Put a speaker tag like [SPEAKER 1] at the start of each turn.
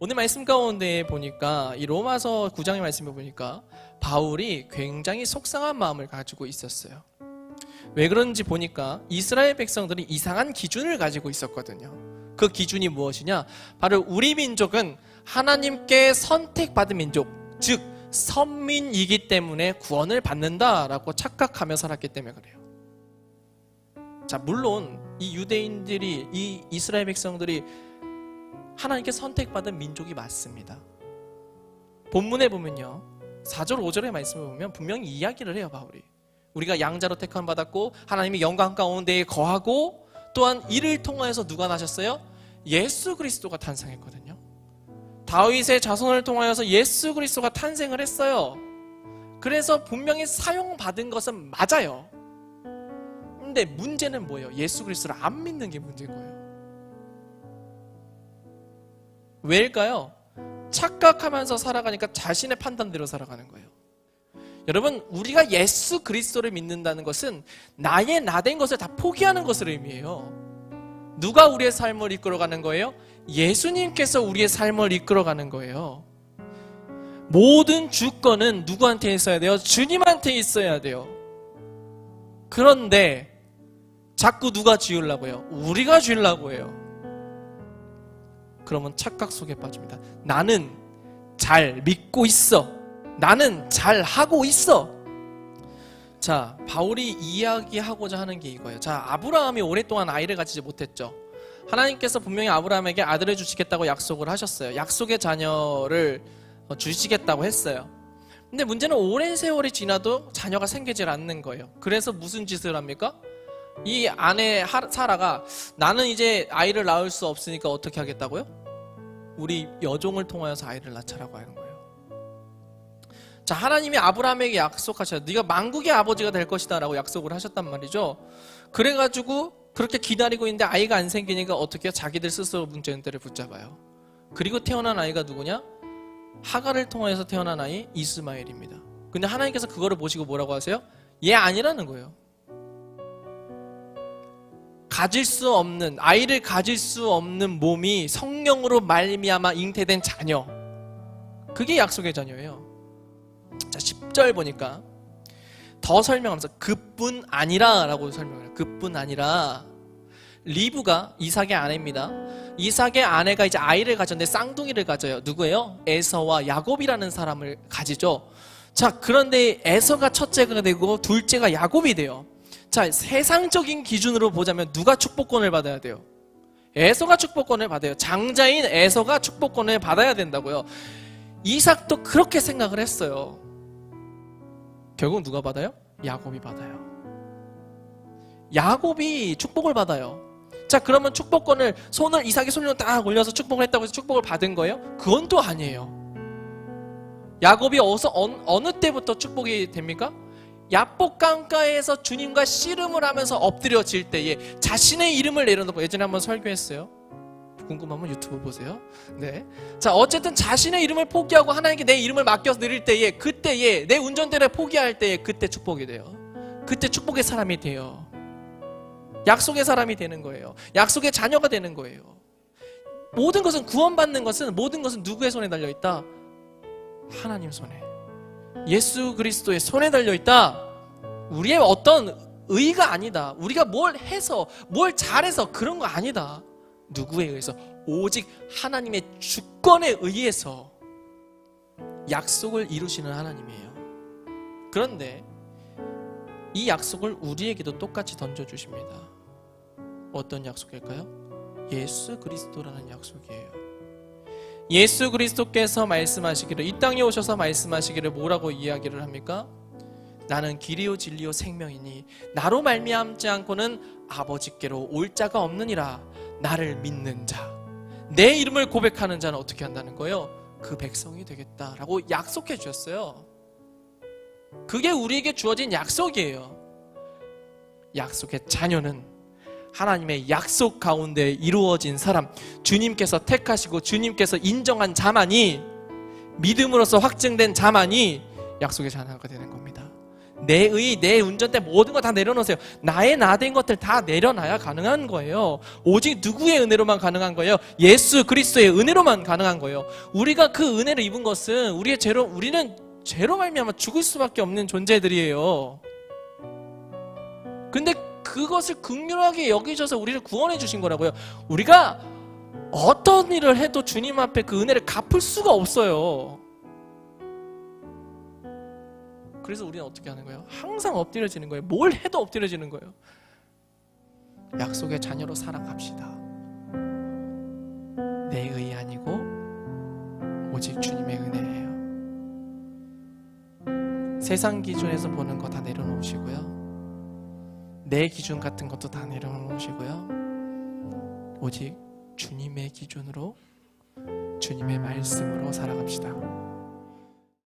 [SPEAKER 1] 오늘 말씀 가운데 보니까 이 로마서 9장의 말씀을 보니까 바울이 굉장히 속상한 마음을 가지고 있었어요. 왜 그런지 보니까 이스라엘 백성들이 이상한 기준을 가지고 있었거든요. 그 기준이 무엇이냐? 바로 우리 민족은 하나님께 선택받은 민족, 즉 선민이기 때문에 구원을 받는다라고 착각하며 살았기 때문에 그래요. 자, 물론 이 유대인들이, 이 이스라엘 백성들이 하나님께 선택받은 민족이 맞습니다. 본문에 보면요, 4절 5절의 말씀을 보면 분명히 이야기를 해요. 바울이 우리가 양자로 택함 받았고 하나님의 영광 가운데에 거하고, 또한 이를 통하여서 누가 나셨어요? 예수 그리스도가 탄생했거든요. 다윗의 자손을 통하여서 예수 그리스도가 탄생을 했어요. 그래서 분명히 사용받은 것은 맞아요. 근데 문제는 뭐예요? 예수 그리스도를 안 믿는 게 문제인 거예요. 왜일까요? 착각하면서 살아가니까 자신의 판단대로 살아가는 거예요. 여러분, 우리가 예수 그리스도를 믿는다는 것은 나의 나된 것을 다 포기하는 것을 의미해요. 누가 우리의 삶을 이끌어가는 거예요? 예수님께서 우리의 삶을 이끌어가는 거예요. 모든 주권은 누구한테 있어야 돼요? 주님한테 있어야 돼요. 그런데 자꾸 누가 쥐으려고 해요? 우리가 쥐으려고 해요. 그러면 착각 속에 빠집니다. 나는 잘 믿고 있어. 나는 잘 하고 있어. 자, 바울이 이야기하고자 하는 게 이거예요. 자, 아브라함이 오랫동안 아이를 가지지 못했죠. 하나님께서 분명히 아브라함에게 아들을 주시겠다고 약속을 하셨어요. 약속의 자녀를 주시겠다고 했어요. 근데 문제는 오랜 세월이 지나도 자녀가 생기질 않는 거예요. 그래서 무슨 짓을 합니까? 이 아내 사라가 나는 이제 아이를 낳을 수 없으니까 어떻게 하겠다고요? 우리 여종을 통하여서 아이를 낳자라고 하는 거예요. 자, 하나님이 아브라함에게 약속하셔요. 네가 만국의 아버지가 될 것이다 라고 약속을 하셨단 말이죠. 그래가지고 그렇게 기다리고 있는데 아이가 안 생기니까 어떻게 해요? 자기들 스스로 문제들을 붙잡아요. 그리고 태어난 아이가 누구냐? 하갈을 통해서 태어난 아이 이스마엘입니다. 근데 하나님께서 그거를 보시고 뭐라고 하세요? 얘 아니라는 거예요. 가질 수 없는, 아이를 가질 수 없는 몸이 성령으로 말미암아 잉태된 자녀, 그게 약속의 자녀예요. 자, 10절 보니까 더 설명하면서 그뿐 아니라 라고 설명해요. 그뿐 아니라 리브가 이삭의 아내입니다. 이삭의 아내가 이제 아이를 가졌는데 쌍둥이를 가져요. 누구예요? 에서와 야곱이라는 사람을 가지죠. 자, 그런데 에서가 첫째가 되고 둘째가 야곱이 돼요. 자, 세상적인 기준으로 보자면 누가 축복권을 받아야 돼요? 에서가 축복권을 받아요. 장자인 에서가 축복권을 받아야 된다고요. 이삭도 그렇게 생각을 했어요. 결국 누가 받아요? 야곱이 받아요. 야곱이 축복을 받아요. 자, 그러면 축복권을 이삭의 손으로 딱 올려서 축복을 했다고 해서 축복을 받은 거예요? 그건 또 아니에요. 야곱이 어느 때부터 축복이 됩니까? 야복 강가에서 주님과 씨름을 하면서 엎드려질 때에 자신의 이름을 내려놓고, 예전에 한번 설교했어요. 궁금하면 유튜브 보세요. 네. 자, 어쨌든 자신의 이름을 포기하고 하나님께 내 이름을 맡겨서 드릴 때에, 그때에 내 운전대를 포기할 때에 그때 축복이 돼요. 그때 축복의 사람이 돼요. 약속의 사람이 되는 거예요. 약속의 자녀가 되는 거예요. 모든 것은, 구원받는 것은, 모든 것은 누구의 손에 달려있다? 하나님 손에, 예수 그리스도의 손에 달려있다. 우리의 어떤 의가 아니다. 우리가 뭘 해서, 뭘 잘해서 그런 거 아니다. 누구에 의해서? 오직 하나님의 주권에 의해서 약속을 이루시는 하나님이에요. 그런데 이 약속을 우리에게도 똑같이 던져주십니다. 어떤 약속일까요? 예수 그리스도라는 약속이에요. 예수 그리스도께서 말씀하시기를, 이 땅에 오셔서 말씀하시기를 뭐라고 이야기를 합니까? 나는 길이요 진리요 생명이니 나로 말미암지 않고는 아버지께로 올 자가 없느니라. 나를 믿는 자, 내 이름을 고백하는 자는 어떻게 한다는 거예요? 그 백성이 되겠다라고 약속해 주셨어요. 그게 우리에게 주어진 약속이에요. 약속의 자녀는 하나님의 약속 가운데 이루어진 사람, 주님께서 택하시고 주님께서 인정한 자만이, 믿음으로서 확증된 자만이 약속의 자녀가 되는 겁니다. 내 의, 내 운전대 모든 거 다 내려놓으세요. 나의 나된 것들 다 내려놔야 가능한 거예요. 오직 누구의 은혜로만 가능한 거예요? 예수 그리스도의 은혜로만 가능한 거예요. 우리가 그 은혜를 입은 것은 우리는 죄로 말미암아 죽을 수밖에 없는 존재들이에요. 근데 그것을 긍휼하게 여기셔서 우리를 구원해 주신 거라고요. 우리가 어떤 일을 해도 주님 앞에 그 은혜를 갚을 수가 없어요. 그래서 우리는 어떻게 하는 거예요? 항상 엎드려지는 거예요. 뭘 해도 엎드려지는 거예요. 약속의 자녀로 살아갑시다. 내 의 아니고 오직 주님의 은혜예요. 세상 기준에서 보는 거 다 내려놓으시고요. 내 기준 같은 것도 다 내려놓으시고요. 오직 주님의 기준으로, 주님의 말씀으로 살아갑시다.